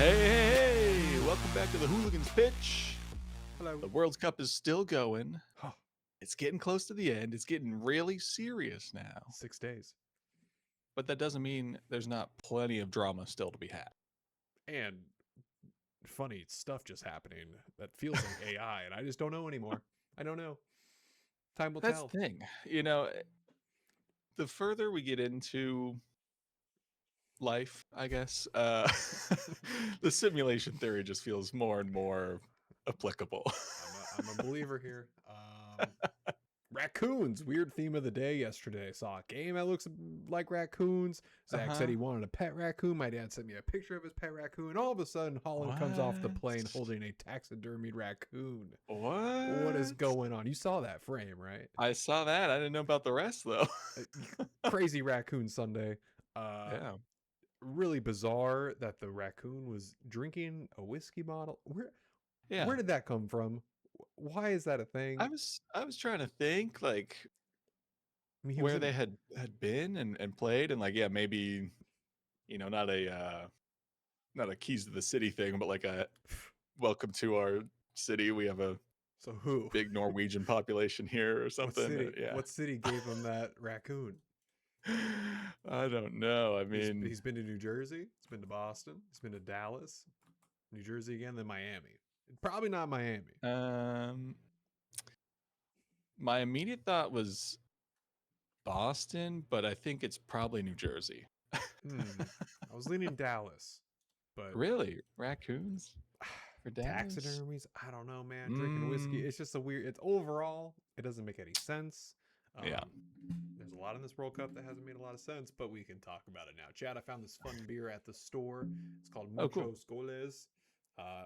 Hey, welcome back to the Hooligans Pitch. Hello. The World Cup is still going. Huh. It's getting close to the end. It's getting really serious now. 6 days. But that doesn't mean there's not plenty of drama still to be had. And funny stuff just happening that feels like AI, and I just don't know anymore. I don't know. Time will That's tell. the thing. The further we get into life, I guess, the simulation theory just feels more and more applicable. I'm a believer here. Raccoons, weird theme of the day yesterday. Saw a game that looks like raccoons. Zach said Uh-huh. he wanted a pet raccoon. My dad sent me a picture of his pet raccoon. All of a sudden, Holland comes off the plane What? holding a taxidermied raccoon. What is What? going on? You saw that frame, right? I saw that. I didn't know about the rest though. Uh, Crazy raccoon Sunday. Uh, Yeah. really bizarre that the raccoon was drinking a whiskey bottle. Where Yeah. did that come from? Why is that a I thing? was I was trying to think like I mean, he was where in. they had been and played and like yeah, maybe not a keys to the city thing, but like a welcome to our city. We have a So who? big Norwegian population here or What something. city? Yeah. What city gave him that raccoon? I don't know. I mean, He's been to New Jersey. He's been to Boston. He's been to Dallas, New Jersey again, then Miami. Probably not Miami. um my immediate thought was Boston, but I think it's probably New Jersey. I was leaning Dallas, but Really? Raccoons for Dallas? taxidermies. I don't know, man. Drinking whiskey. Mm, It's just a weird. It's overall. It doesn't make any sense. yeah. There's a lot in this World Cup that hasn't made a lot of sense, but we can talk about it now. Chad, I found this fun beer at the store. It's called Oh, cool. Muchos Goles. Uh,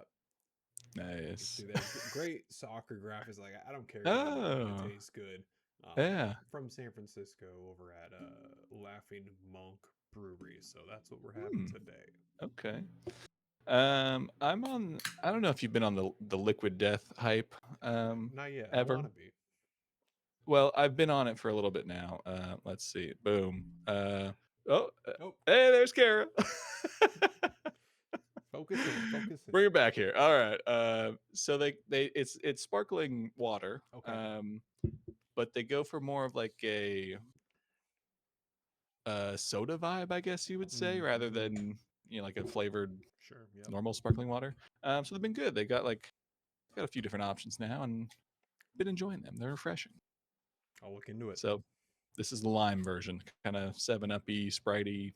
you can see Nice. there. Great soccer graphics. Like I don't care about it. It Oh, tastes good. yeah. From San Francisco over at Laughing Monk Brewery. So that's what we're having Hmm. today. Okay. I don't know if you've been on the Liquid Death hype Not yet. I ever. want to be. Well, I've been on it for a little bit now. Let's see. Boom. Oh, Oh, hey, there's Kara. focus in. Focus in. Bring it back here. All right. So it's sparkling water. Okay. But they go for more of like a soda vibe, I guess you would say, rather Mm-hmm. than like a flavored Sure. Yep. normal sparkling water. So they've been good. They got a few different options now, and been enjoying them. They're refreshing. I'll look into it. So this is the lime version, kind of 7-Up-y, Spritey.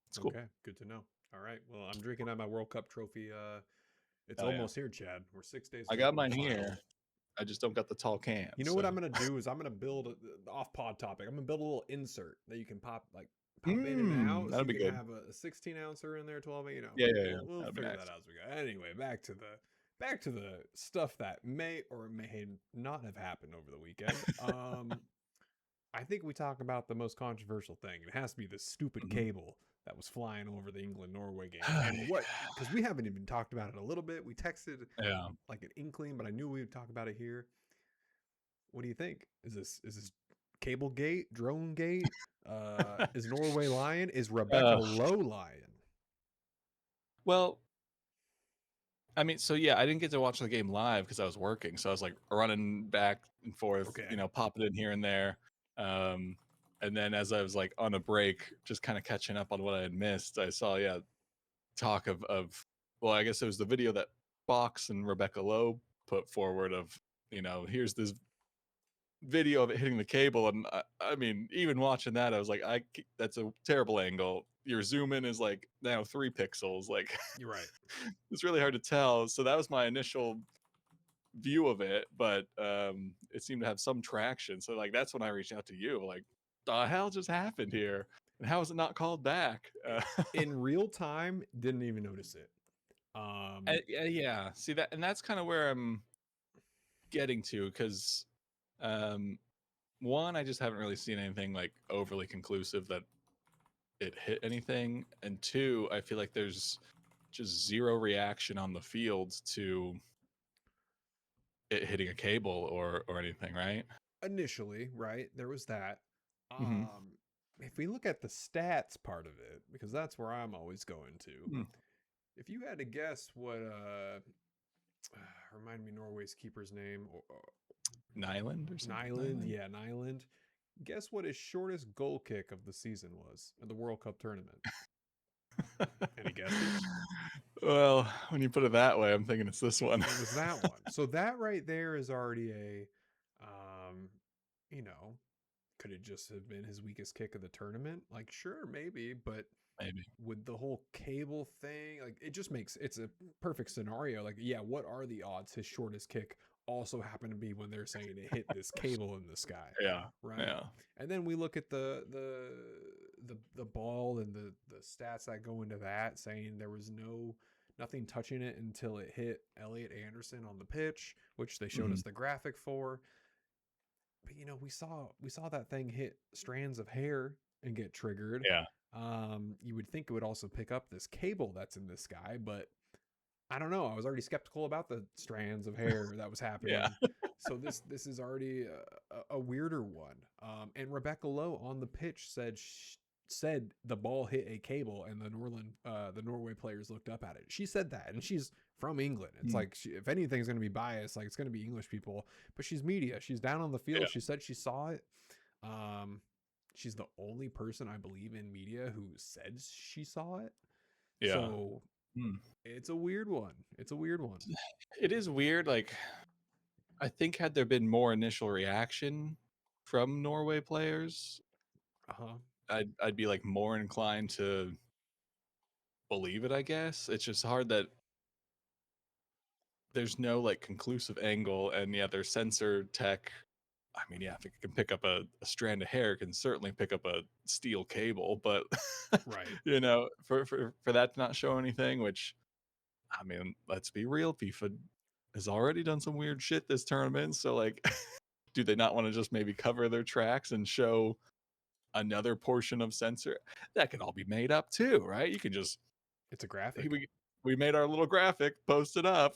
It's cool. Okay, good to know. All right. Well, I'm drinking out my World Cup trophy. It's Oh yeah, almost here, Chad. We're 6 days I away got from the mine final. here. I just don't got the tall can. You know what I'm gonna do is I'm gonna build off pod topic. I'm gonna build a little insert that you can pop in and out, so That'd you be can good. have a 16 ouncer in there, 12. Yeah, yeah, yeah. We'll That'd be figure that nice. out as we go. Anyway, back to the stuff that may or may not have happened over the weekend. I think we talk about the most controversial thing. It has to be the stupid Mhm. cable that was flying over the England Norway game. And what, because we haven't even talked about it a little bit. We texted Yeah. like an inkling, but I knew we would talk about it here. What do you think? Is this cable gate, drone gate? Is Norway lying? Is Rebecca Uh, Lowe lying? well, I mean, so yeah, I didn't get to watch the game live because I was working. So I was like running back and forth, Okay. popping in here and there. Um, and then as I was like on a break, just kind of catching up on what I had missed, I saw talk of well, I guess it was the video that Fox and Rebecca Lowe put forward of here's this video of it hitting the cable, and I mean, even watching that, I was like, that's a terrible angle. Your zoom in is like now 3 pixels, like You're right. it's really hard to tell. So that was my initial view of it, but it seemed to have some traction. So like that's when I reached out to you, like, the hell just happened here, and how is it not called back? In real time, didn't even notice it. Yeah, see that, and that's kind of where I'm getting to because one, I just haven't really seen anything like overly conclusive that it hit anything, and two, I feel like there's just zero reaction on the field to it hitting a cable or anything, right? Initially, right? There was that. Mm-hmm. If we look at the stats part of it, because that's where I'm always going to, If you had to guess what remind me Norway's keeper's name, Nyland or something. Nyland, Nyland. yeah, Nyland. Guess what his shortest goal kick of the season was in the World Cup tournament? Any guesses? Well, when you put it that way, I'm thinking it's this one. It was that one. So that right there is already a, um, you know, could it just have been his weakest kick of the tournament? Like, sure, maybe, but Maybe. with the whole cable thing, like it just makes it's a perfect scenario. Like, yeah, what are the odds his shortest kick also happened to be when they're saying it hit this cable in the sky, Yeah. right? Yeah. And then we look at the ball and the stats that go into that, saying there was nothing touching it until it hit Elliot Anderson on the pitch, which they showed Hmm. us the graphic for. But we saw that thing hit strands of hair and get triggered. Yeah. You would think it would also pick up this cable that's in the sky, but I don't know. I was already skeptical about the strands of hair that was Yeah. happening. So this is already a weirder one. And Rebecca Lowe on the pitch said the ball hit a cable, and the Norway players looked up at it. She said that, and she's from England. It's Hmm. like if anything's going to be biased, like it's going to be English people. But she's media. She's down on the Yeah. field. She said she saw it. Um, she's the only person I believe in media who said she saw it. Yeah. So Hmm. it's a weird one. It's a weird one. It is weird. Like, I think had there been more initial reaction from Norway players, Uh huh. I'd be like more inclined to believe it, I guess. It's just hard that there's no like conclusive angle, and yeah, their sensor tech. I mean, yeah, if it can pick up a strand of hair, it can certainly pick up a steel cable, but Right. for that to not show anything, which I mean, let's be real, FIFA has already done some weird shit this tournament, so like do they not want to just maybe cover their tracks and show another portion of sensor? That could all be made up too, right? You can just It's a hey, graphic. we made our little graphic, post it up.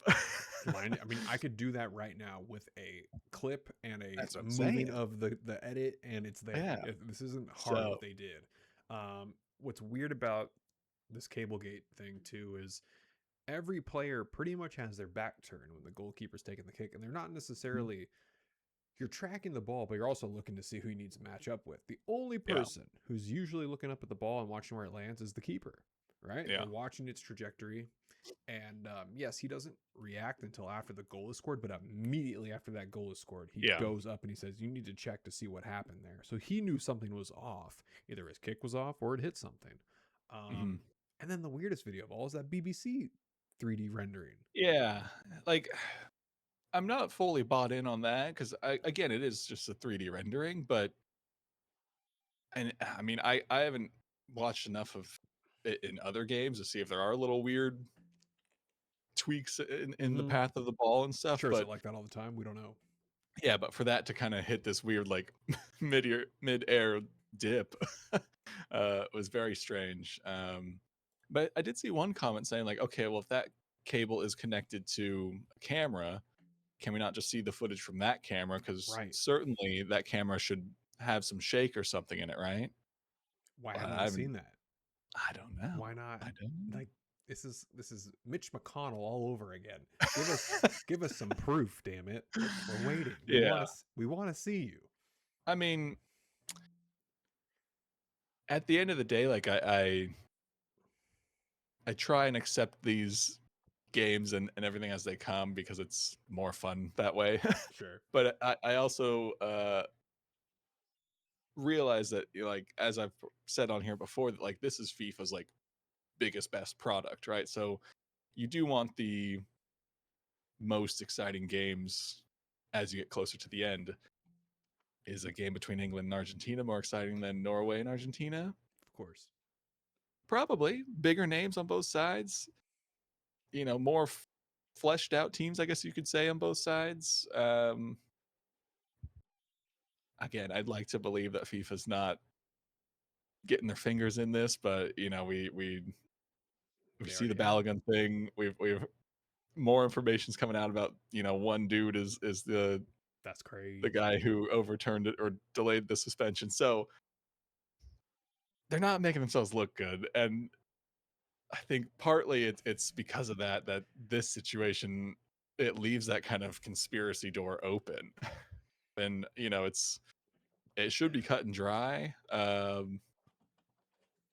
Line. I mean, I could do that right now with a clip and a That's what I'm moving saying. of the edit, and it's there. Yeah. This isn't hard So what they did. What's weird about this Cablegate thing too is every player pretty much has their back turned when the goalkeeper's taking the kick, and they're not necessarily you're tracking the ball, but you're also looking to see who you need to match up with. The only yeah, person who's usually looking up at the ball and watching where it lands is the keeper, right? They're yeah, watching its trajectory. And yes, he doesn't react until after the goal is scored, but immediately after that goal is scored, he yeah. goes up and he says, "You need to check to see what happened there." So he knew something was off. Either his kick was off or it hit something. Mhm. And then the weirdest video of all is that BBC 3D rendering. Yeah, like I'm not fully bought in on that because again, it is just a 3D rendering, but and I mean, I haven't watched enough of it in other games to see if there are little weird tweaks in the Mm-hmm. path of the ball and stuff. Sure, is it But like that all the time? We don't know. yeah, but for that to kind of hit this weird like mid air dip was very strange. But I did see one comment saying like, okay, well if that cable is connected to a camera, can we not just see the footage from that camera? Because Right. certainly that camera should have some shake or something in it, right? Why But haven't I we haven't. seen that? I don't know. Why not? I don't Like this is Mitch McConnell all over again. Give us give us some proof, damn it. We're waiting. We know. want Yeah. to we want to see you. I mean, at the end of the day, like I try and accept these games and everything as they come because it's more fun that way. Sure. But I also realize that like as I've said on here before that like this is FIFA's like biggest best product, right? So you do want the most exciting games as you get closer to the end. Is a game between England and Argentina more exciting than Norway and Argentina? Of course. Probably. Bigger names on both sides. More fleshed out teams, I guess you could say, on both sides. Again, I'd like to believe that FIFA's not getting their fingers in this, but we They see the already have. Balogun thing. We've more information's coming out about one dude is That's the crazy. guy who overturned it or delayed the suspension. So they're not making themselves look good, and I think partly it's because of that this situation, it leaves that kind of conspiracy door open. And, it should be cut and dry,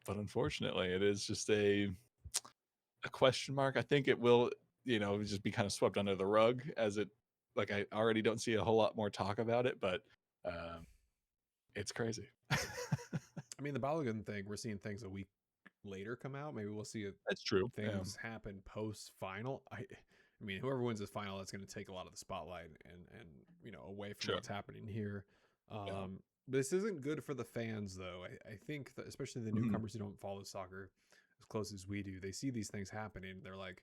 but unfortunately, it is just a question mark. I think it will, just be kind of swept under the rug as it like, I already don't see a whole lot more talk about it, but, um, it's crazy. I mean, the Balogun thing, we're seeing things a week later come out. Maybe we'll see That's true, yeah. things happen post final. I mean, whoever wins this final, that's going to take a lot of the spotlight and away from Sure. what's happening here. Yeah. This isn't good for the fans, though. I think that especially the Mhm. newcomers who don't follow soccer as close as we do, they see these things happening. They're like,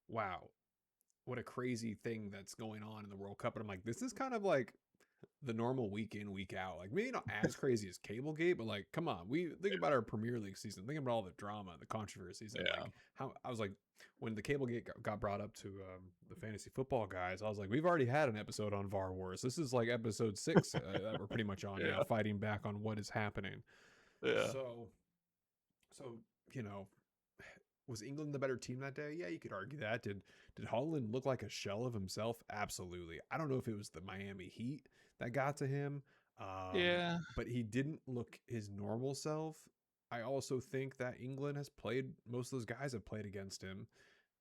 "Wow, what a crazy thing that's going on in the World Cup." And I'm like, this is kind of like the normal week in, week out. Like maybe not as crazy as Cablegate, but like, come on, we think about our Premier League season, think about all the drama, the controversies, and Yeah. like how I was like, when the Cablegate got brought up to the fantasy football guys, I was like, we've already had an episode on VAR wars. This is like episode 6 that we're pretty much on now, Yeah. fighting back on what is happening. Yeah. So, so you know, was England the better team that day? Yeah, you could argue that. Did Holland look like a shell of himself? Absolutely. I don't know if it was the Miami Heat that got to him, Yeah. but he didn't look his normal self. I also think that England has played, most of those guys have played against him.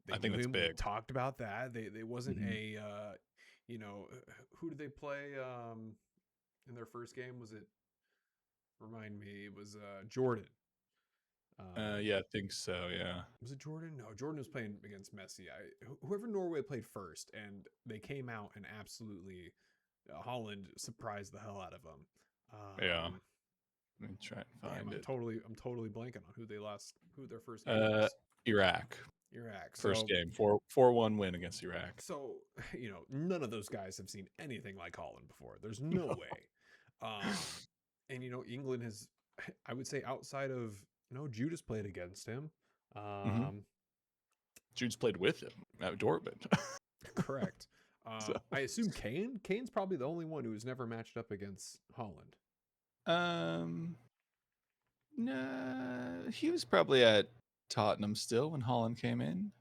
They I think knew that's him. We big. talked about that. They wasn't Mhm. a who did they play in their first game? Was it, remind me? It was Jordan. Yeah, I think so, yeah. Was it Jordan? No, Jordan was playing against Messi. Whoever Norway played first, and they came out and absolutely Holland surprised the hell out of them. Yeah. Let me try and Damn, find it. I'm totally blanking on who their first game Uh, was. Iraq, Iraq. first So game, 4-1 win against Iraq. so none of those guys have seen anything like Holland before. There's no way. And England has, I would say, outside of Judas played against him. Mhm. Um, Jude's played with him at Dortmund. Correct. So, I assume Kane. Kane's probably the only one who has never matched up against Holland. um, nah, he was probably at Tottenham still when Holland came in.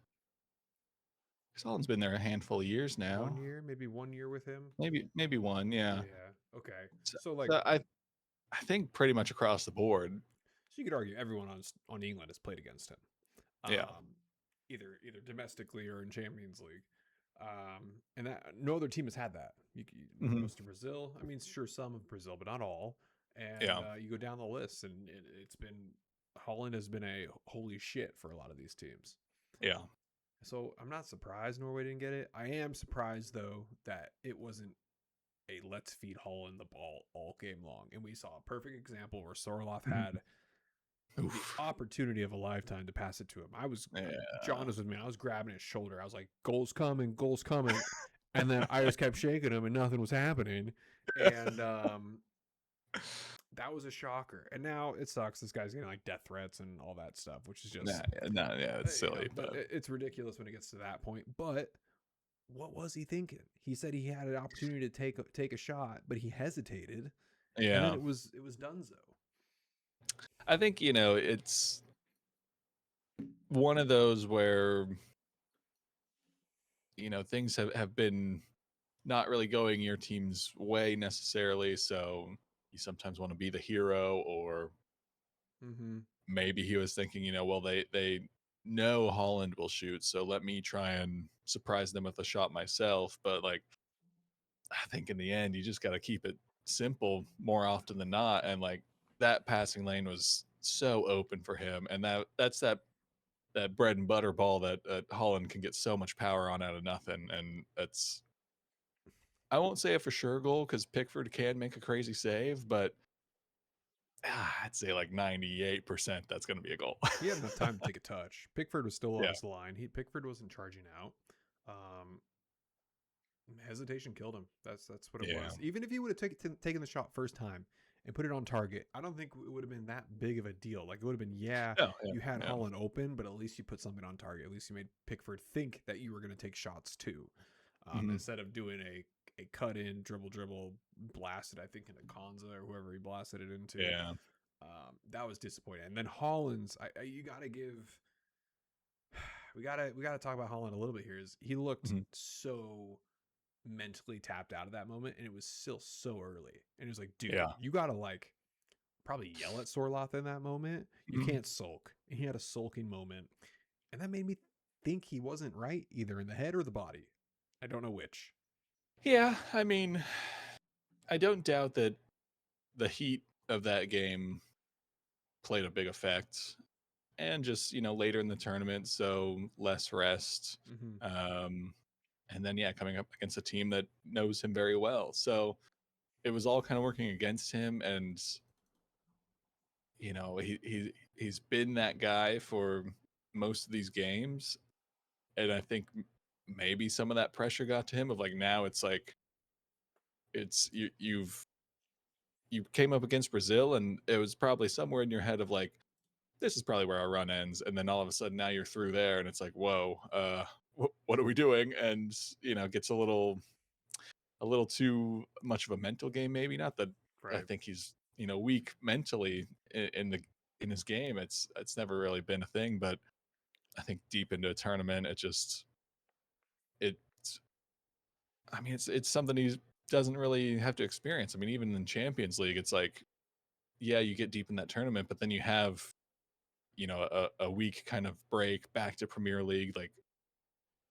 'Cause Holland's been there a handful of years One now. year, maybe 1 year with him. Maybe one, yeah. Yeah. Okay. So, So like, so I think pretty much across the board. so you could argue everyone on England has played against him, Yeah. either domestically or in Champions League. And that no other team has had that. Mhm. Most of Brazil. I mean, sure, some of Brazil, but not all. And Yeah. you go down the list, and it's been Holland has been a holy shit for a lot of these teams. Yeah. So I'm not surprised Norway didn't get it. I am surprised though that it wasn't a let's feed Holland the ball all game long. And we saw a perfect example where Sorloth Mhm. had the Oof. opportunity of a lifetime to pass it to him. John Yeah. was with me. I was grabbing his shoulder. I was like, goals coming, goals coming. And then I just kept shaking him and nothing was happening. And that was a shocker. And now it sucks. This guy's getting like death threats and all that stuff, which is just, Nah, yeah, it's silly, but it's ridiculous when it gets to that point. But what was he thinking? He said he had an opportunity to take a shot, but he hesitated, and then yeah. it was donezo. I think, it's one of those where, things have been not really going your team's way necessarily, so you sometimes want to be the hero, or Mm-hmm. maybe he was thinking, well, they know Holland will shoot, so let me try and surprise them with a shot myself. But like, I think in the end, you just got to keep it simple more often than not. And like that passing lane was so open for him, and that's that bread and butter ball that Holland can get so much power on out of nothing, and that's, I won't say a for sure goal because Pickford can make a crazy save, but I'd say like 98% that's going to be a goal. He had enough time to take a touch. Pickford was still on Yeah, his line. Pickford wasn't charging out. Um, Hesitation killed him. That's what it yeah, was. Even if he would have taken the shot first time and put it on target, I don't think it would have been that big of a deal. Like it would have been, yeah, oh yeah, you had yeah, Holland open, but at least you put something on target. At least you made Pickford think that you were going to take shots too, hmm, instead of doing a cut in dribble blasted. I think into Konza or whoever he blasted it into. yeah, That was disappointing. And then Holland's, you got to give. we gotta talk about Holland a little bit here. Is he looked Mhm. so mentally tapped out of that moment, and it was still so early. And it was like, dude, Yeah. you gotta like probably yell at Sorloth in that moment. You Mhm. can't sulk. And he had a sulking moment, and that made me think he wasn't right either in the head or the body. I don't know which. Yeah, I mean, I don't doubt that the heat of that game played a big effect, and just later in the tournament, so less rest, Mm-hmm. um, and then yeah, coming up against a team that knows him very well, so it was all kind of working against him, and he's been that guy for most of these games, and I think maybe some of that pressure got to him of like now it's like you came up against Brazil, and it was probably somewhere in your head of like, this is probably where our run ends, and then all of a sudden now you're through there, and it's like, whoa, what are we doing? And gets a little too much of a mental game, maybe. Not that I Right. think he's weak mentally in his game. It's never really been a thing, but I think deep into a tournament, it's I mean it's something he doesn't really have to experience. I mean, even in Champions League, it's like, yeah, you get deep in that tournament, but then you have a week kind of break back to Premier League, like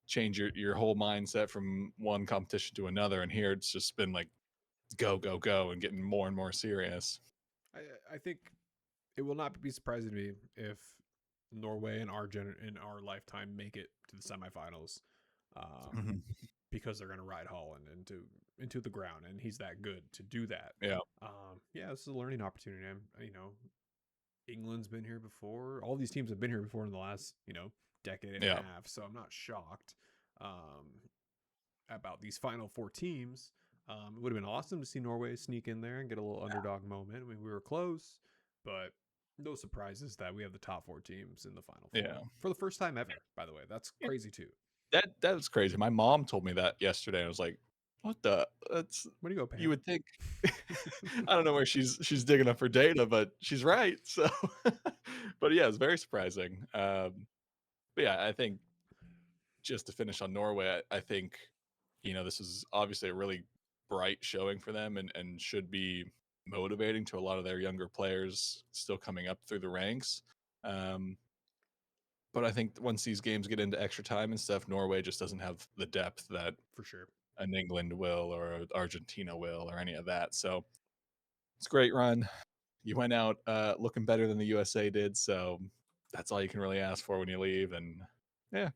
change your whole mindset from one competition to another. And here it's just been like go go go and getting more and more serious. I think it will not be surprising to me if Norway in in our lifetime make it to the semifinals, um, Mhm. because they're going to ride Holland into the ground, and he's that good to do that. Yeah, Yeah, this is a learning opportunity. England's been here before. All these teams have been here before in the last decade and a yeah, half. So I'm not shocked about these final four teams. It would have been awesome to see Norway sneak in there and get a little underdog moment. I mean, we were close, but no surprises that we have the top four teams in the final four yeah. for the first time ever. By the way, that's Yeah, crazy too. that was crazy. My mom told me that yesterday. I was like, "What the? That's Way to go, you Pam. would think." I don't know where she's digging up her data, but she's right. So, but yeah, it's very surprising. But yeah, I think just to finish on Norway, I think this is obviously a really bright showing for them, and should be motivating to a lot of their younger players still coming up through the ranks. Um, but I think once these games get into extra time and stuff, Norway just doesn't have the depth that For sure. an England will or a Argentina will or any of that. So it's a great run. You went out looking better than the USA did, so that's all you can really ask for when you leave. And yeah,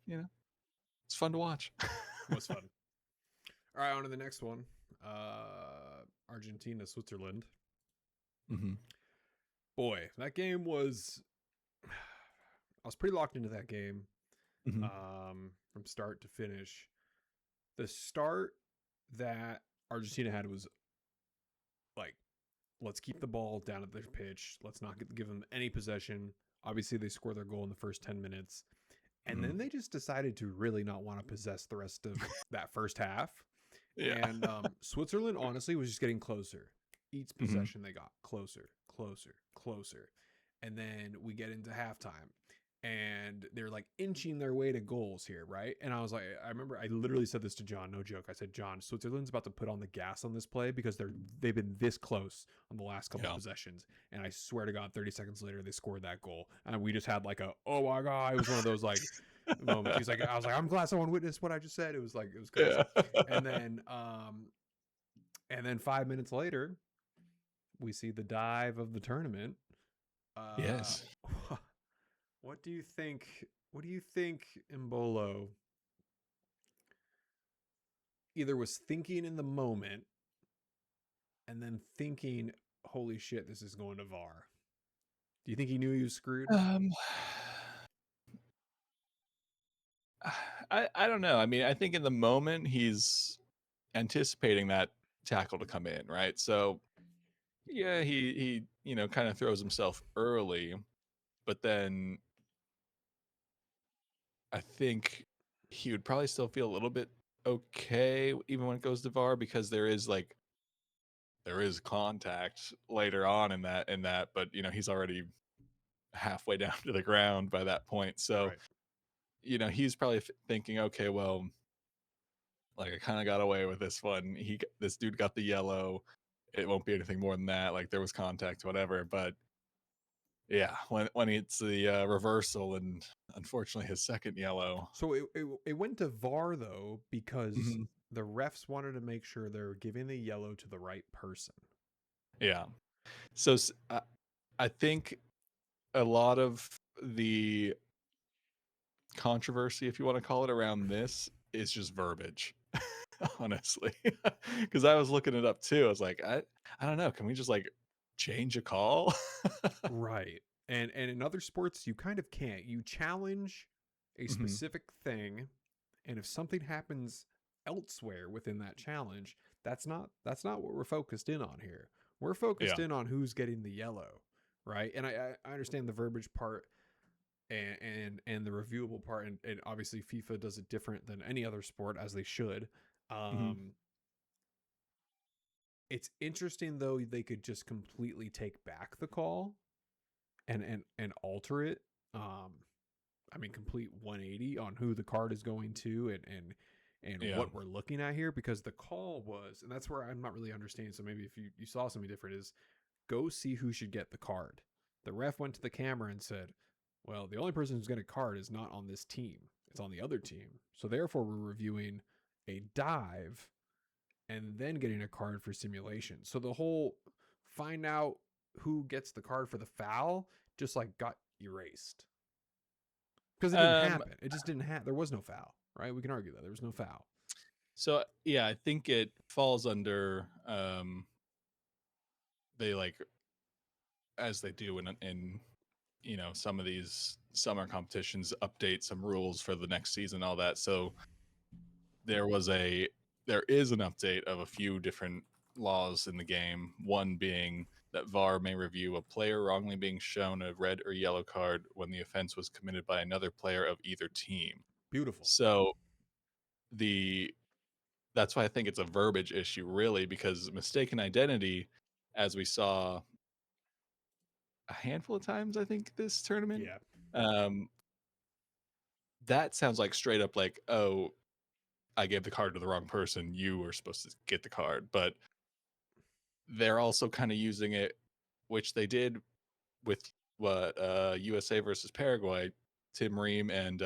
it's fun to watch. Was fun. All right, on to the next one. Argentina, Switzerland. Hmm. Boy, that game was. I was pretty locked into that game, Hmm. from start to finish. The start that Argentina had was like, let's keep the ball down at their pitch. Let's not give them any possession. Obviously, they score their goal in the first 10 minutes. And Hmm. then they just decided to really not want to possess the rest of that first half. Yeah. And Switzerland, honestly, was just getting closer. Each Hmm. possession, they got closer, closer, closer. And then we get into halftime, and they're like inching their way to goals here, right? And I was like, I remember I literally said this to John, no joke. I said, John, Switzerland's about to put on the gas on this play because they've been this close on the last couple Yeah. possessions. And I swear to God, 30 seconds later, they scored that goal. And we just had like oh my God, it was one of those like moments. I was like, I'm glad someone witnessed what I just said. It was like, it was crazy. Yeah. And then, 5 minutes later, we see the dive of the tournament. Uh, Yes. what do you think? What do you think Mbolo either was thinking in the moment and then thinking, "Holy shit, this is going to VAR"? Do you think he knew he was screwed? Um, I don't know. I mean, I think in the moment he's anticipating that tackle to come in, right? So yeah, he kind of throws himself early, but then I think he would probably still feel a little bit okay even when it goes to VAR, because there is contact later on but he's already halfway down to the ground by that point. So Right. he's probably thinking, okay, well, like I kind of got away with this one. This dude got the yellow. It won't be anything more than that. Like there was contact, whatever. But yeah, when it's the reversal and unfortunately his second yellow. So it went to VAR though because Mhm. the refs wanted to make sure they were giving the yellow to the right person. Yeah. So I think a lot of the controversy, if you want to call it, around this is just verbiage, honestly. Because I was looking it up too. I was like, I don't know. Can we just like change a call? Right. And in other sports you kind of can't. You challenge a Hmm. specific thing, and if something happens elsewhere within that challenge, that's not what we're focused in on here. We're Yeah. focused in on who's getting the yellow, right? And I understand the verbiage part and the reviewable part, and obviously FIFA does it different than any other sport, as they should. Hmm. Um, it's interesting though they could just completely take back the call and alter it. Um, I mean, complete 180 on who the card is going to and Yeah. what we're looking at here, because the call was, and that's where I'm not really understanding. So maybe if you saw something different, is go see who should get the card. The ref went to the camera and said, well, the only person who's getting a card is not on this team. It's on the other team. So therefore we're reviewing a dive and then getting a card for simulation. So the whole find out who gets the card for the foul just like got erased because it didn't Um. happen. It just didn't happen. There was no foul, right? We can argue that there was no foul. So yeah, I think it falls under they like as they do in some of these summer competitions update some rules for the next season, all that. So there was a there is an update of a few different laws in the game. One being that VAR may review a player wrongly being shown a red or yellow card when the offense was committed by another player of either team. Beautiful. So the that's why I think it's a verbiage issue, really, because mistaken identity, as we saw a handful of times, I think this tournament, Yeah. um, that sounds like straight up like, oh, I gave the card to the wrong person. You were supposed to get the card, but they're also kind of using it, which they did with what USA versus Paraguay, Tim Ream and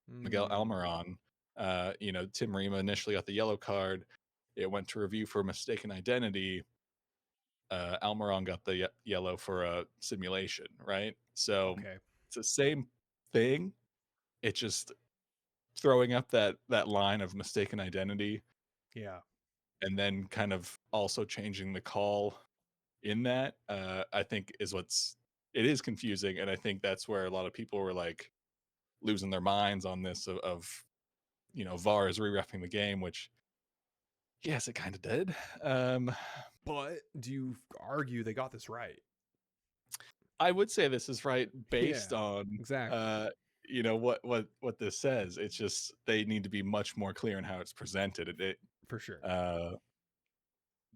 Miguel Mm, Almiron. Tim Ream initially got the yellow card. It went to review for mistaken identity. Almiron got the yellow for a simulation, right? So okay. it's the same thing. It just throwing up that line of mistaken identity Yeah. and then kind of also changing the call in that, I think it is confusing, and I think that's where a lot of people were like losing their minds on this of VAR is re-reffing the game, which yes, it kind of did. Um, But do you argue they got this right? I would say this is right based Yeah. on Exactly. what this says. It's just they need to be much more clear in how it's presented. For sure. Uh,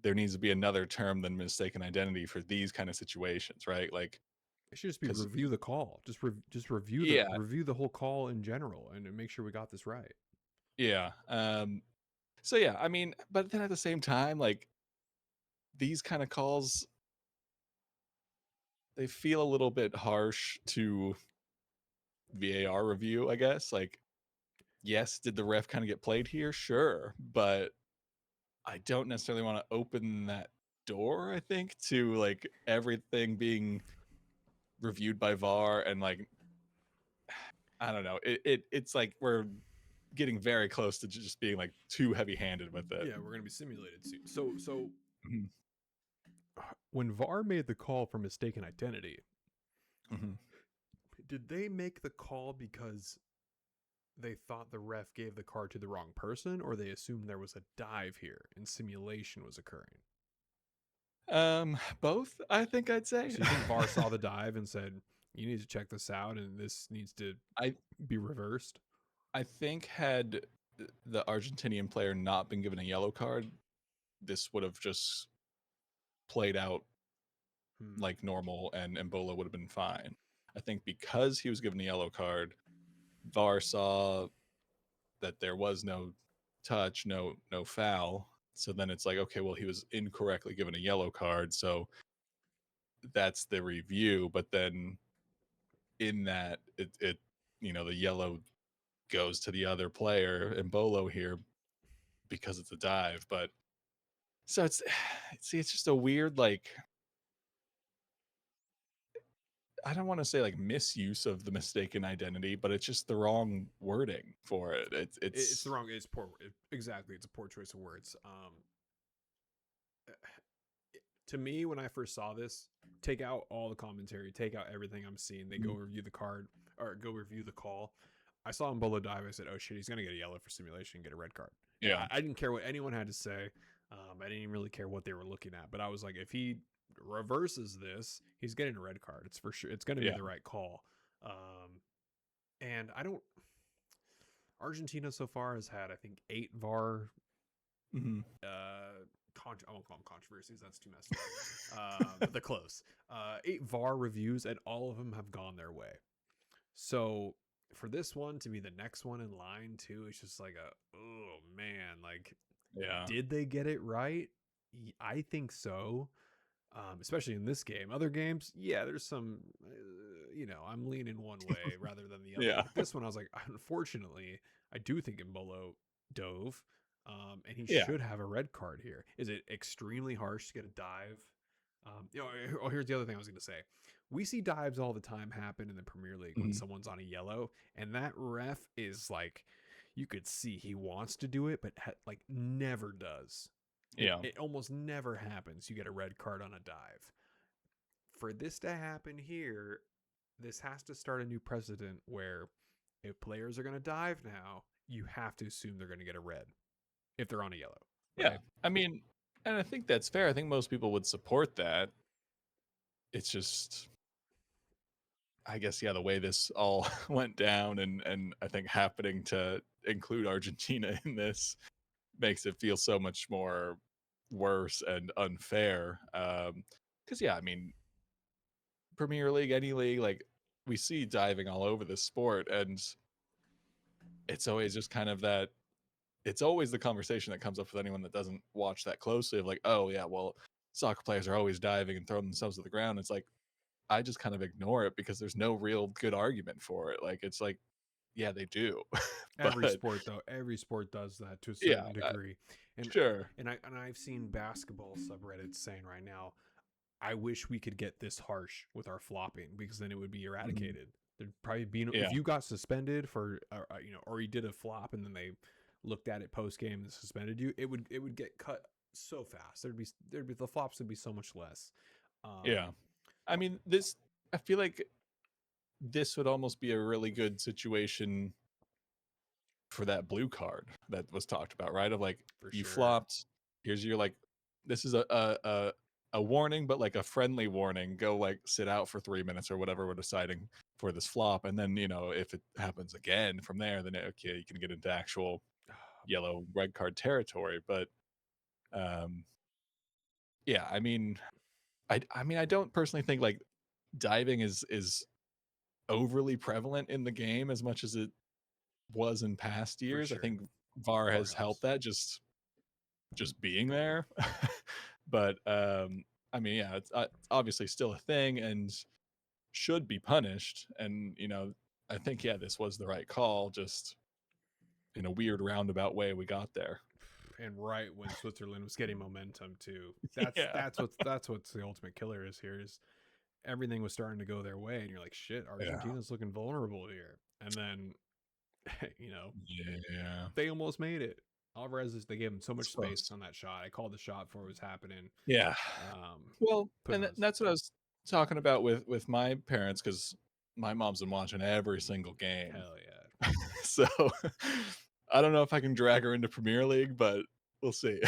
there needs to be another term than mistaken identity for these kind of situations, right? Like, It should just be because review the call. Just review the yeah, review the whole call in general and make sure we got this right. yeah. So yeah, I mean, but then at the same time, like these kind of calls, they feel a little bit harsh to VAR review, I guess. Like, yes, did the ref kind of get played here? Sure, but I don't necessarily want to open that door, I think, to like everything being reviewed by VAR and like I don't know. It's like we're getting very close to just being like too heavy-handed with it. Yeah, we're gonna be simulated soon. So Mhm, when VAR made the call for mistaken identity, mhm. did they make the call because they thought the ref gave the card to the wrong person, or they assumed there was a dive here and simulation was occurring? Both, I think I'd say. So you think VAR saw the dive and said, "You need to check this out, and this needs to I be reversed"? I think had the Argentinian player not been given a yellow card, this would have just played out Hmm. like normal and Ebola would have been fine. I think because he was given a yellow card, VAR saw that there was no touch, no foul. So then it's like, okay, well, he was incorrectly given a yellow card, so that's the review. But then in that, it the yellow goes to the other player in Bolo here because it's a dive. But so it's see, it's just a weird like I don't want to say like misuse of the mistaken identity, but it's just the wrong wording for it. It's the It's wrong. It's poor. Exactly. It's a poor choice of words. To me, when I first saw this, take out all the commentary, take out everything I'm seeing. They go Mhm. review the card or go review the call. I saw him Bolo dive. I said, "Oh shit, he's gonna get a yellow for simulation, and get a red card." And Yeah. I didn't care what anyone had to say. I didn't even really care what they were looking at. But I was like, if he reverses this, he's getting a red card. It's for sure. It's gonna be Yeah. the right call. And I don't. Argentina so far has had, I think, 8 VAR Hmm. I won't call them controversies. That's too messed up. But they're close. 8 VAR reviews, and all of them have gone their way. So for this one to be the next one in line too, it's just like oh man, like Yeah. did they get it right? I think so. Especially in this game. Other games, yeah, there's some, I'm leaning one way rather than the other. Yeah. But this one, I was like, unfortunately, I do think Mbolo dove, and he Yeah. should have a red card here. Is it extremely harsh to get a dive? Here's the other thing I was going to say. We see dives all the time happen in the Premier League when Mhm. someone's on a yellow, and that ref is like, you could see he wants to do it, but like never does. It, Yeah. it almost never happens. You get a red card on a dive. For this to happen here, this has to start a new precedent where if players are going to dive now, you have to assume they're going to get a red if they're on a yellow, Yeah. right? I mean, and I think that's fair. I think most people would support that. It's just I guess yeah, the way this all went down and I think happening to include Argentina in this makes it feel so much more worse and unfair. Because yeah, I mean, Premier League, any league, like we see diving all over this sport, and it's always just kind of that. It's always the conversation that comes up with anyone that doesn't watch that closely of like, oh yeah, well, soccer players are always diving and throwing themselves to the ground. It's like I just kind of ignore it because there's no real good argument for it. Like it's like, yeah, they do, Every but sport though, every sport does that to a yeah, certain degree. And sure, I've seen basketball subreddits saying right now, I wish we could get this harsh with our flopping because then it would be mhm, eradicated. There'd probably be no, yeah, if you got suspended for or you did a flop and then they looked at it post game and suspended you, it would get cut so fast. There'd be the flops would be so much less. Um, yeah. I mean, this. I feel like this would almost be a really good situation for that blue card that was talked about, right? Of like for you sure. flopped. Here's your like, this is a warning, but like a friendly warning. Go like sit out for 3 minutes or whatever we're deciding for this flop, and then if it happens again from there, then okay, you can get into actual yellow red card territory. But um, yeah, I mean, I don't personally think like diving is overly prevalent in the game as much as it was in past For years. I sure. think VAR VAR has helped helps. that just being there. But I mean, yeah, it's obviously still a thing and should be punished. And I think yeah, this was the right call. Just in a weird roundabout way, we got there. And right when Switzerland was getting momentum too. That's Yeah, that's what's the ultimate killer is here is everything was starting to go their way and you're like, shit, yeah, Argentina's looking vulnerable here. And then yeah. they almost made it. They gave him so much space Suppose. on that shot. I called the shot before it was happening. Yeah. Well, Put and on that's what I was talking about with my parents because my mom's been watching every single game. hell yeah. So I don't know if I can drag her into Premier League, but we'll see.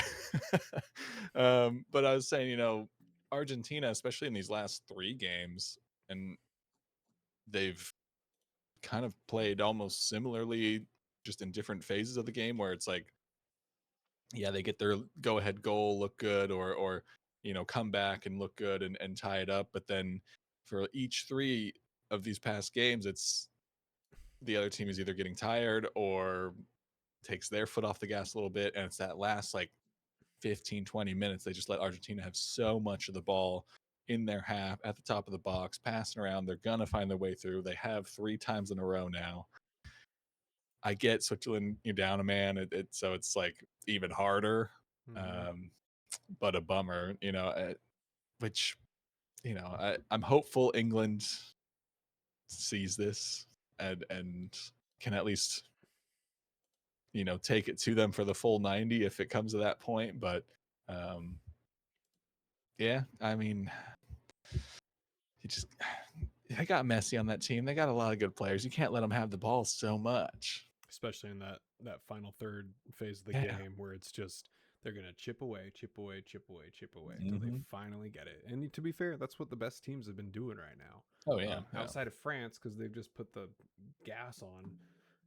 But I was saying, Argentina, especially in these last 3 games, and they've kind of played almost similarly, just in different phases of the game, where it's like, yeah, they get their go-ahead goal, look good, or come back and look good and tie it up. But then for each 3 of these past games, it's the other team is either getting tired or takes their foot off the gas a little bit, and it's that last like 15, 20 minutes they just let Argentina have so much of the ball in their half at the top of the box, passing around. They're gonna find their way through. They have 3 times in a row now. I get Switzerland, you're down a man, so it's like even harder, Mm-hmm. um, but a bummer, which I'm hopeful England sees this and can at least take it to them for the full 90 if it comes to that point. But um, yeah, I mean, you just they got Messi on that team. They got a lot of good players. You can't let them have the ball so much. Especially in that final third phase of the Yeah. game where it's just they're gonna chip away, chip away, chip away, chip away until they Hmm. finally get it. And to be fair, that's what the best teams have been doing right now. Oh yeah, yeah, Outside of France, because they've just put the gas on,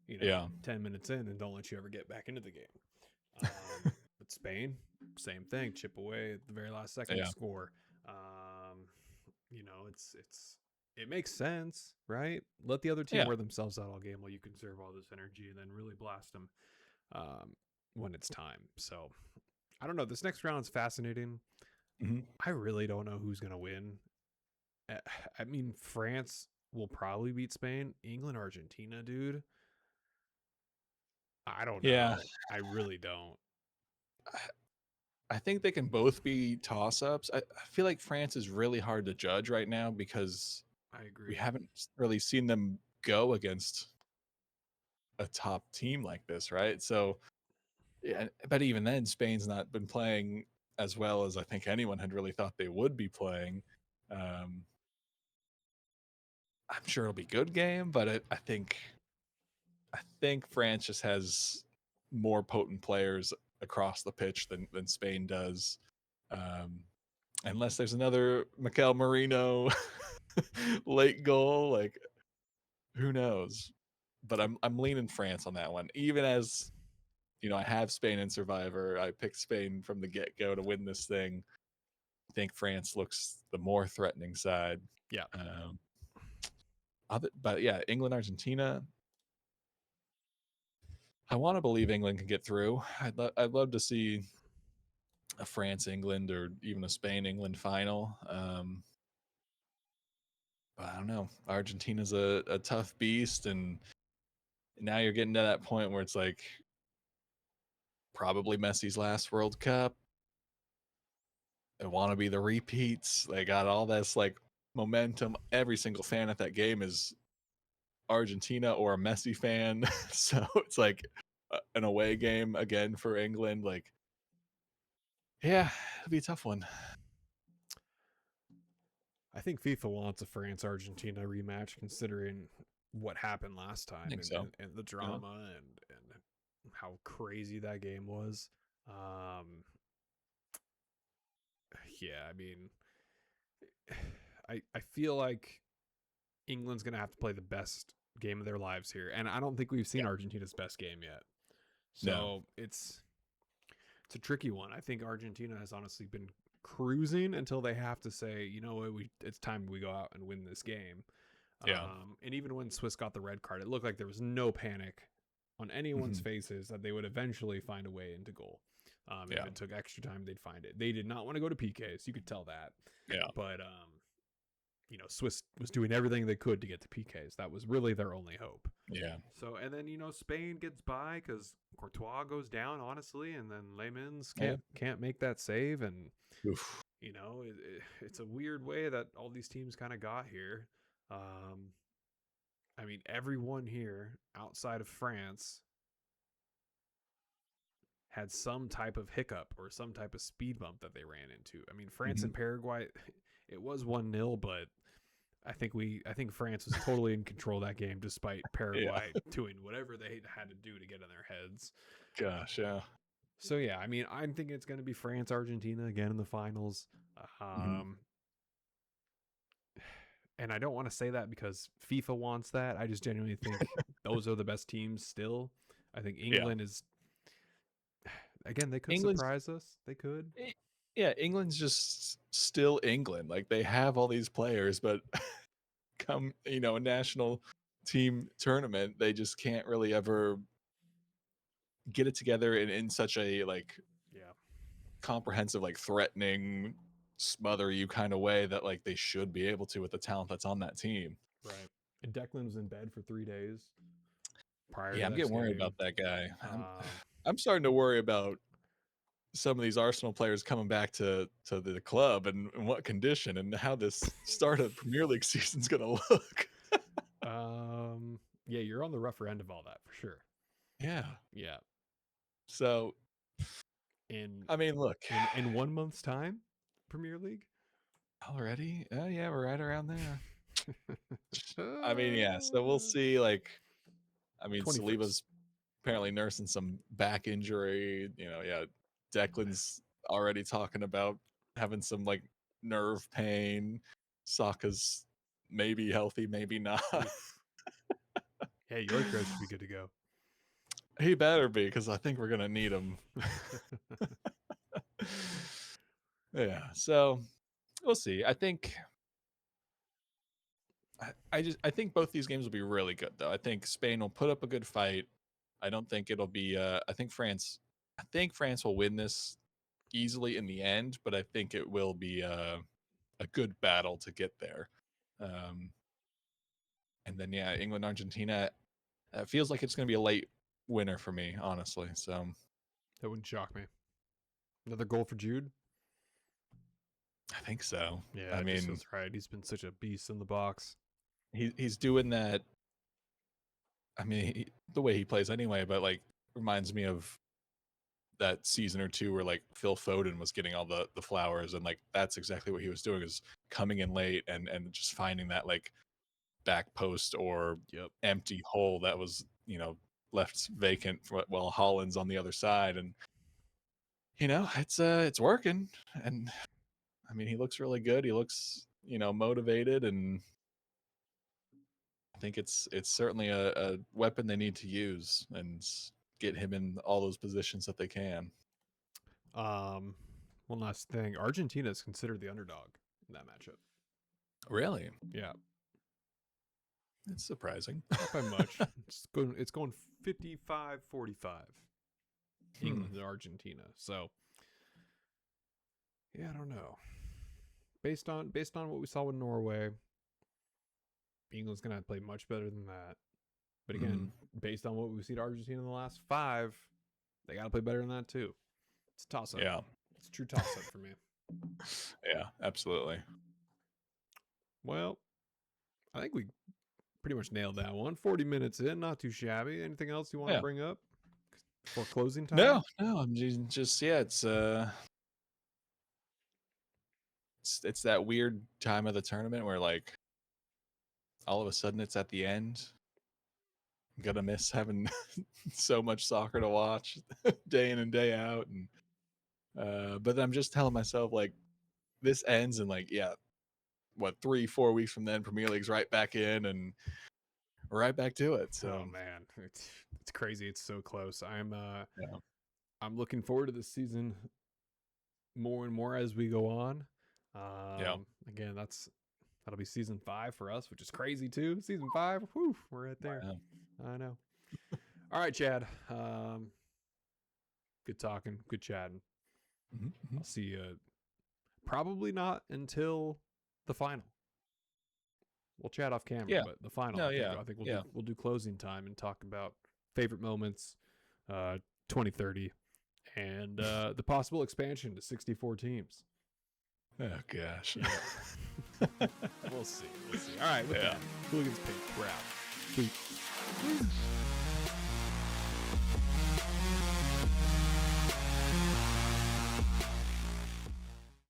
yeah, 10 minutes in and don't let you ever get back into the game. But Spain, same thing, chip away at the very last second, yeah, score. Um, it makes sense, right? Let the other team yeah. wear themselves out all game while you conserve all this energy and then really blast them when it's time. So I don't know. This next round is fascinating. Hmm. I really don't know who's gonna win. I mean, France will probably beat Spain. England, Argentina, dude. I don't Yeah, know. I really don't. I think they can both be toss ups. I feel like France is really hard to judge right now because I we agree. haven't really seen them go against a top team like this, right? So, yeah, but even then, Spain's not been playing as well as I think anyone had really thought they would be playing. Um, I'm sure it'll be a good game, but I think France just has more potent players across the pitch than Spain does. Um, unless there's another Mikel Marino late goal, like who knows? But I'm leaning France on that one. Even as I have Spain in Survivor. I picked Spain from the get go to win this thing. I think France looks the more threatening side. Yeah. Um, but yeah, England, Argentina. I want to believe England can get through. I'd love to see a France England or even a Spain England final. But I don't know. Argentina's a tough beast, and now you're getting to that point where it's like probably Messi's last World Cup. They want to be the repeats. They got all this like momentum. Every single fan at that game is Argentina or a Messi fan. So it's like an away game again for England. Like, yeah, it'll be a tough one. I think FIFA wants a France Argentina rematch considering what happened last I time think so. and the Yeah. drama and how crazy that game was. Um, yeah, I mean, I feel like England's going to have to play the best game of their lives here. And I don't think we've seen Yeah. Argentina's best game yet. No. So it's a tricky one. I think Argentina has honestly been cruising until they have to say, you know what, it's time we go out and win this game. Yeah. And even when Swiss got the red card, it looked like there was no panic on anyone's Mhm. faces that they would eventually find a way into goal. If Yeah. it took extra time, they'd find it. They did not want to go to PKs. You could tell that. Yeah. But Swiss was doing everything they could to get to PKs. That was really their only hope. Yeah. So, and then Spain gets by because Courtois goes down, honestly, and then Lemans Yeah. can't make that save, and Oof. it's a weird way that all these teams kind of got here. I mean, everyone here outside of France had some type of hiccup or some type of speed bump that they ran into. I mean, France Mhm. and Paraguay, it was 1-0, but I think France was totally in control of that game despite Yeah. Paraguay doing whatever they had to do to get in their heads. Gosh. Yeah. So yeah, I mean, I'm thinking it's going to be France Argentina again in the finals. Mhm. Um and I don't want to say that because FIFA wants that. I just genuinely think those are the best teams still. I think Yeah. England is again, they could England's surprise us. They could. eh, yeah, England's just still England. Like they have all these players, but come, national team tournament, they just can't really ever get it together in such a like Yeah. comprehensive, like threatening, smother you kind of way that like they should be able to with the talent that's on that team. Right. And Declan was in bed for 3 days prior Yeah, to I'm this getting worried about game. that guy. Um, I'm starting to worry about some of these Arsenal players coming back to the club and in what condition and how this start of Premier League season's gonna look. yeah, you're on the rougher end of all that for sure. Yeah. Yeah. So In I mean, look, in 1 month's time, Premier League. already, yeah, we're right around there. I mean, yeah. So we'll see. Like, I mean, 21st. Saliba's apparently nursing some back injury. Yeah, Oh man. Declan's already talking about having some like nerve pain. Saka's maybe healthy, maybe not. Oof. Hey, Yorkers should be good to go. He better be because I think we're gonna need him. Yeah, so we'll see. I think both these games will be really good though. I think Spain will put up a good fight. I don't think it'll be I think France will win this easily in the end, but I think it will be a good battle to get there. Um, and then yeah, England Argentina feels like it's going to be a late winner for me, honestly. So That wouldn't shock me. Another goal for Jude. I think so. Yeah, I it just mean, feels right. He's been such a beast in the box. he's doing that. I mean, the way he plays anyway, but like reminds me of that season or two where like Phil Foden was getting all the flowers, and like that's exactly what he was doing, is coming in late and just finding that like back post or Yep. empty hole that was left vacant while Holland's on the other side, and it's working. And I mean, he looks really good. He looks motivated, and I think it's certainly a weapon they need to use and get him in all those positions that they can. One last thing. Argentina is considered the underdog in that matchup. Really, Yeah, it's surprising. not by much. It's going 55-45. Hmm. England and Argentina. So yeah, I don't know. Based on what we saw with Norway, England's gonna play much better than that. But Hmm. again, based on what we've seen Argentina in the last 5, they gotta play better than that too. It's a toss up. Yeah. It's a true toss up for me. Yeah, absolutely. Well, I think we pretty much nailed that one. 40 minutes in, not too shabby. Anything else you want to Yeah. bring up for closing time? No, I'm just yeah, it's that weird time of the tournament where like all of a sudden it's at the end. I'm gonna miss having so much soccer to watch day in and day out, and but I'm just telling myself like this ends in like yeah, what 3-4 weeks from then Premier League's right back in and right back to it. Oh So man, it's crazy. It's so close. yeah, I'm looking forward to this season more and more as we go on. yeah, Again, that'll be season 5 for us, which is crazy too. Season 5, whew, we're right there. yeah. I know. All right, Chad. Good talking, good chatting. Mhm, mhm. I'll see you probably not until the final. We'll chat off camera, Yeah, but the final, no, I think yeah, we'll do closing time and talk about favorite moments, 2030, and the possible expansion to 64 teams. oh gosh, Yeah. We'll see. All right, with yeah. that, Hooligans Pink, we're out. Sweet.